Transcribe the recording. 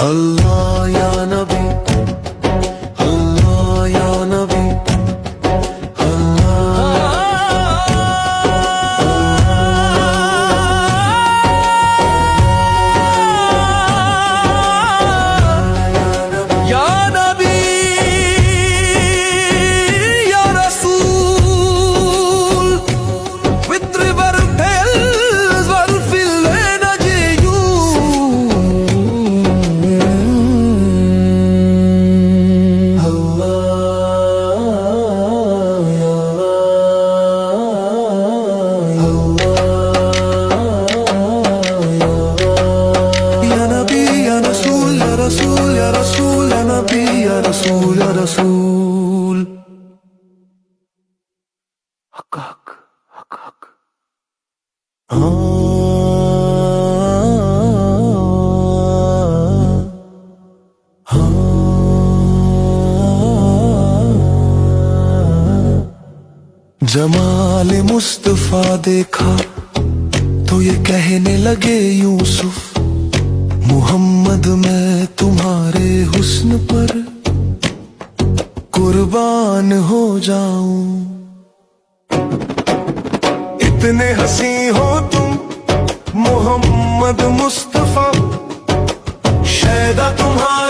अल्लाह या नबी, अल्लाह या नबी, रसूल या रसूल। हक हक हक हक। जमाल मुस्तफा देखा तो ये कहने लगे यूसुफ, मोहम्मद मैं तुम्हारे हुस्न पर कुर्बान हो जाऊं। इतने हसी हो तुम मोहम्मद मुस्तफा, शैदा तुम्हारा